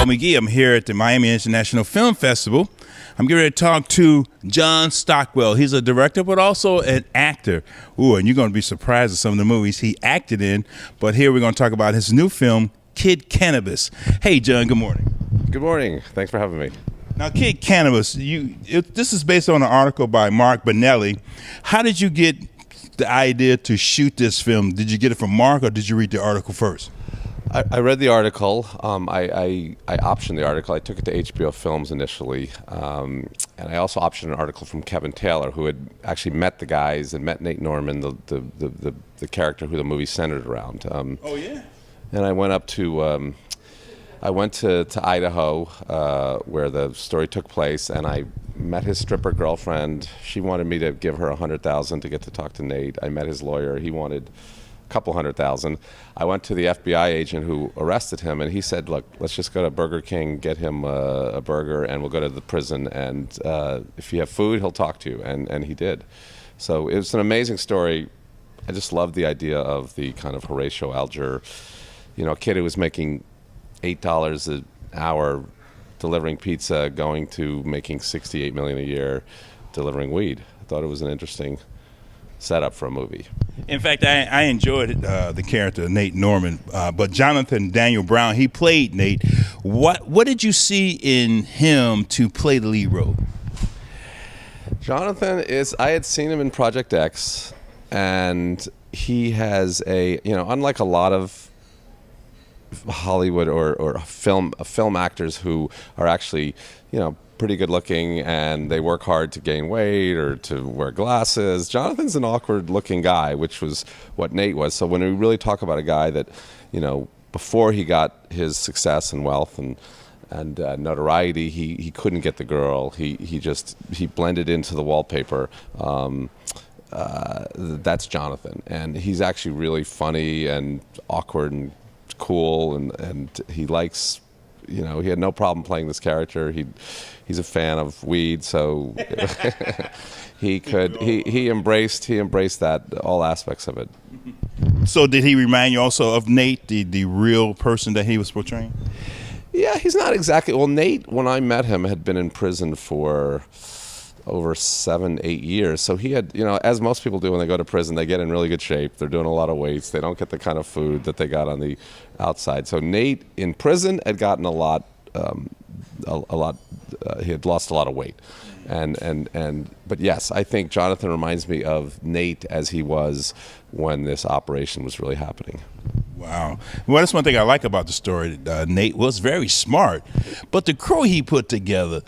McGee. I'm here at the Miami International Film Festival. I'm getting ready to talk to John Stockwell. He's a director, but also an actor. Ooh, and you're going to be surprised at some of the movies he acted in. But here we're going to talk about his new film, Kid Cannabis. Hey, John, good morning. Good morning. Thanks for having me. Now, Kid Cannabis, this is based on an article by Mark Bonelli. How did you get the idea to shoot this film? Did you get it from Mark, or did you read the article first? I read the article. I optioned the article. I took it to HBO Films initially, and I also optioned an article from Kevin Taylor, who had actually met the guys and met Nate Norman, the character who the movie centered around. Oh yeah. And I went up to Idaho, where the story took place, and I met his stripper girlfriend. She wanted me to give her $100,000 to get to talk to Nate. I met his lawyer. He wanted couple $100,000. I went to the FBI agent who arrested him, and he said, look, let's just go to Burger King, get him a burger, and we'll go to the prison, and if you have food, he'll talk to you, and he did. So it was an amazing story. I just loved the idea of the kind of Horatio Alger, a kid who was making $8 an hour delivering pizza, going to making $68 million a year delivering weed. I thought it was an interesting setup for a movie. In fact, I enjoyed the character Nate Norman, but Jonathan Daniel Brown, he played Nate. What did you see in him to play the lead role? Jonathan I had seen him in Project X, and he has unlike a lot of Hollywood or film actors who are actually, pretty good looking and they work hard to gain weight or to wear glasses. Jonathan's an awkward looking guy, which was what Nate was. So when we really talk about a guy that, before he got his success and wealth and notoriety, he couldn't get the girl. He blended into the wallpaper. That's Jonathan, and he's actually really funny and awkward and cool, and he likes. He had no problem playing this character. He's a fan of weed, so he embraced that, all aspects of it. So did he remind you also of Nate, the real person that he was portraying? Yeah, he's not exactly. Well, Nate, when I met him, had been in prison for over 7-8 years. So he had, as most people do when they go to prison, they get in really good shape. They're doing a lot of weights. They don't get the kind of food that they got on the outside. So Nate in prison had gotten a lot. He had lost a lot of weight, but yes, I think Jonathan reminds me of Nate as he was when this operation was really happening. Wow. Well, that's one thing I like about the story. Nate was very smart, but the crew he put together,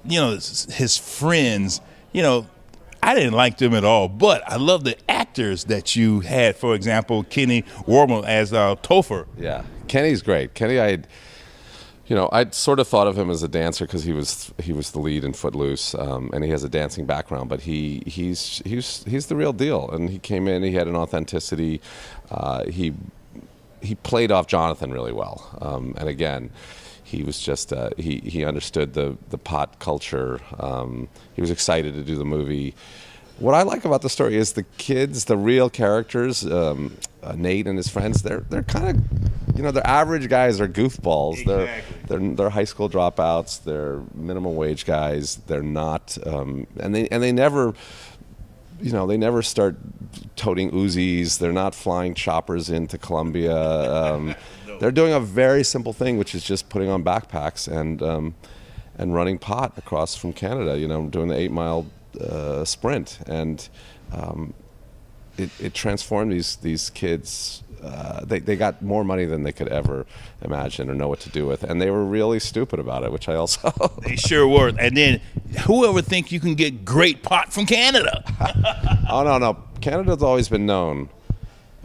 his friends, I didn't like them at all, but I love the actors that you had. For example, Kenny Wormel as Topher. Yeah, Kenny's great. Kenny, I'd sort of thought of him as a dancer because he was the lead in Footloose, and he has a dancing background. But he's the real deal, and he came in. He had an authenticity. He played off Jonathan really well, and again. He was just he understood the pot culture. He was excited to do the movie. What I like about the story is the kids, the real characters, Nate and his friends. They're kind of they're average guys. They're goofballs. Exactly. They're high school dropouts. They're minimum wage guys. They're not and they never. They never start toting Uzis. They're not flying choppers into Colombia. They're doing a very simple thing, which is just putting on backpacks and running pot across from Canada. Doing the 8-mile sprint, and it transformed these kids. They got more money than they could ever imagine or know what to do with, and they were really stupid about it, which I also. They sure were. And then, whoever think you can get great pot from Canada? Oh no! Canada's always been known,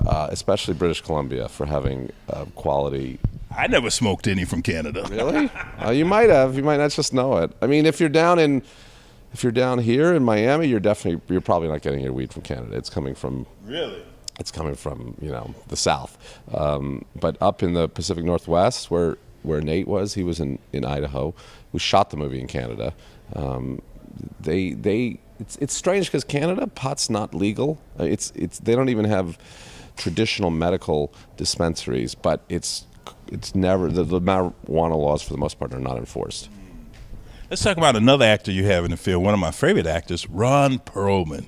especially British Columbia, for having quality. I never smoked any from Canada. Really? You might have. You might not just know it. I mean, if you're down here in Miami, you're probably not getting your weed from Canada. It's coming from. Really? It's coming from the South, but up in the Pacific Northwest, where Nate was, he was in Idaho. We shot the movie in Canada. It's strange because Canada, pot's not legal. They don't even have traditional medical dispensaries, but it's it's never the marijuana laws for the most part are not enforced. Let's talk about another actor you have in the field. One of my favorite actors, Ron Perlman.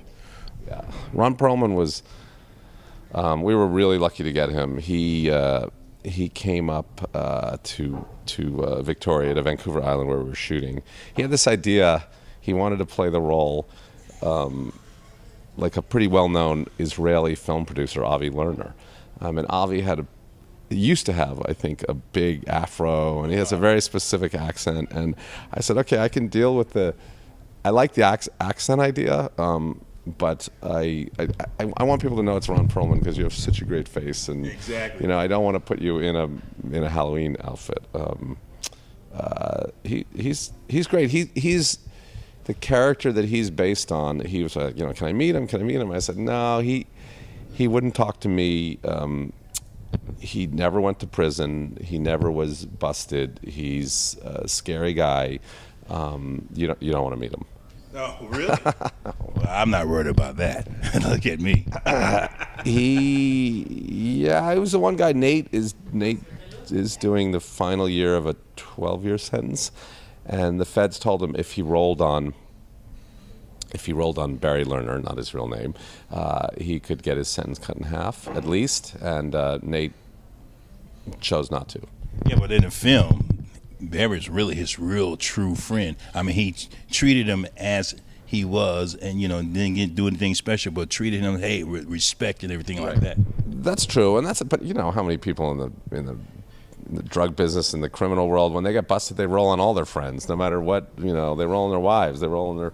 Yeah, Ron Perlman was. We were really lucky to get him. He came up to Victoria, to Vancouver Island, where we were shooting. He had this idea. He wanted to play the role like a pretty well-known Israeli film producer, Avi Lerner. And Avi used to have, I think, a big afro, and he has a very specific accent. And I said, okay, I can deal with I like the accent idea, but I want people to know it's Ron Perlman because you have such a great face, and exactly. I don't want to put you in a Halloween outfit. He's great. He's the character that he's based on. He was like, can I meet him? Can I meet him? I said, no. He wouldn't talk to me. He never went to prison. He never was busted. He's a scary guy. You don't want to meet him. No, really? Well, I'm not worried about that. Look at me. He was the one guy. Nate is doing the final year of a 12-year sentence, and the feds told him if he rolled on Barry Lerner, not his real name, he could get his sentence cut in half at least, and Nate chose not to. Yeah, but in the film, Barry's really his real true friend. I mean, he treated him as he was, and didn't do anything special, but treated him, hey, respect and everything like that. That's true, and but how many people in the drug business, in the criminal world, when they get busted, they roll on all their friends, no matter what. They roll on their wives, they roll on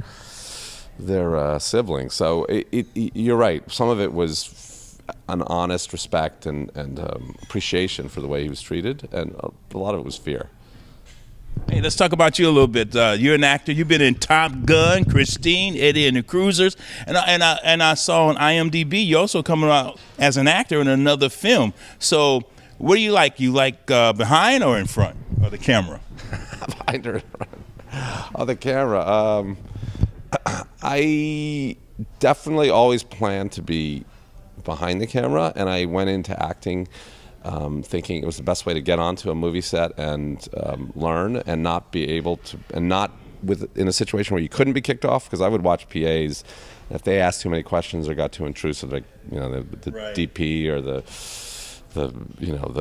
their siblings. So you're right. Some of it was an honest respect and appreciation for the way he was treated, and a lot of it was fear. Hey, let's talk about you a little bit. You're an actor. You've been in Top Gun, Christine, Eddie and the Cruisers, and I saw on IMDb you're also coming out as an actor in another film. So, what do you like? You like behind or in front of the camera? Behind or in front of the camera. I definitely always planned to be behind the camera, and I went into acting thinking it was the best way to get onto a movie set and learn, and not be able to, and not in a situation where you couldn't be kicked off, because I would watch PAs, and if they asked too many questions or got too intrusive, like the right. DP or the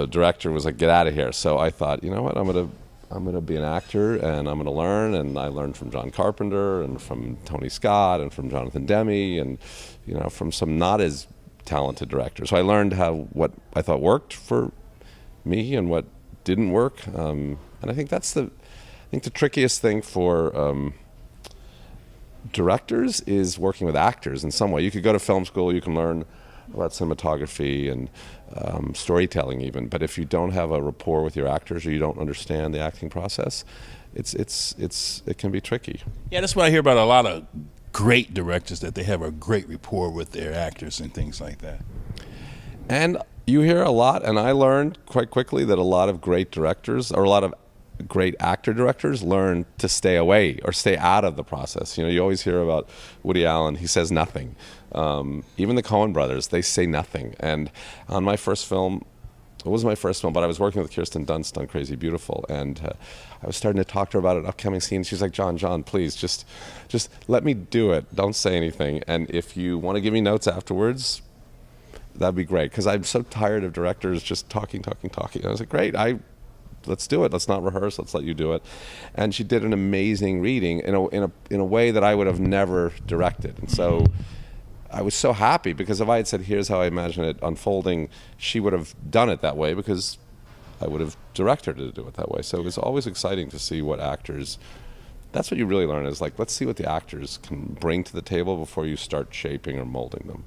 director was like, get out of here. So I thought, you know what, I'm gonna be an actor, and I'm gonna learn. And I learned from John Carpenter and from Tony Scott and from Jonathan Demme, and from some not as talented directors. So I learned what I thought worked for me and what didn't work. And I think the trickiest thing for directors is working with actors in some way. You could go to film school, you can learn about cinematography and storytelling even, but if you don't have a rapport with your actors, or you don't understand the acting process, it can be tricky. Yeah, that's what I hear about a lot of great directors, that they have a great rapport with their actors and things like that. And you hear a lot, and I learned quite quickly that a lot of great directors, or a lot of great actor directors, learn to stay away or stay out of the process. You always hear about Woody Allen, he says nothing. Even the Coen brothers, they say nothing. And on my first film, it was my first film, but I was working with Kirsten Dunst on Crazy Beautiful, and I was starting to talk to her about an upcoming scene. She's like, John, please, just let me do it. Don't say anything. And if you want to give me notes afterwards, that'd be great, because I'm so tired of directors just talking. And I was like, great, let's do it. Let's not rehearse. Let's let you do it. And she did an amazing reading in a way that I would have never directed. And so I was so happy, because if I had said, here's how I imagine it unfolding, she would have done it that way, because I would have directed her to do it that way. So it was always exciting to see what actors, that's what you really learn, is like, let's see what the actors can bring to the table before you start shaping or molding them.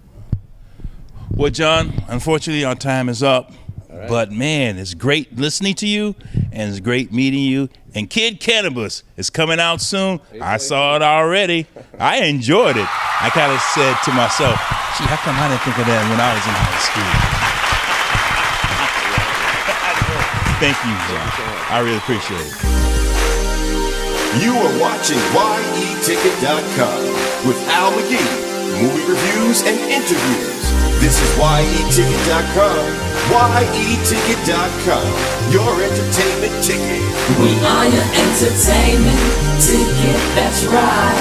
Well, John, unfortunately our time is up. Right. But man, it's great listening to you, and it's great meeting you. And Kid Cannabis is coming out soon. I saw it already. I enjoyed it. I kind of said to myself, gee, how come I didn't think of that when I was in high school? Thank you, John. I really appreciate it. You are watching YETicket.com with Al McGee. movie reviews, and interviews. This is YETicket.com. YETicket.com. Your entertainment ticket. We are your entertainment ticket, that's right.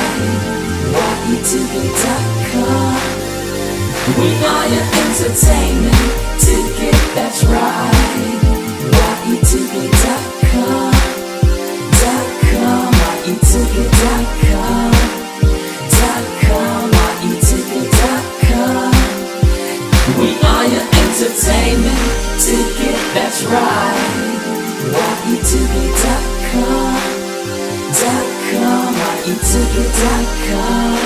YETicket.com. We are your entertainment ticket, that's right. YETicket.com. YETicket.com. YETicket.com. We are your entertainment ticket, that's right. YETicket.com. YETicket.com.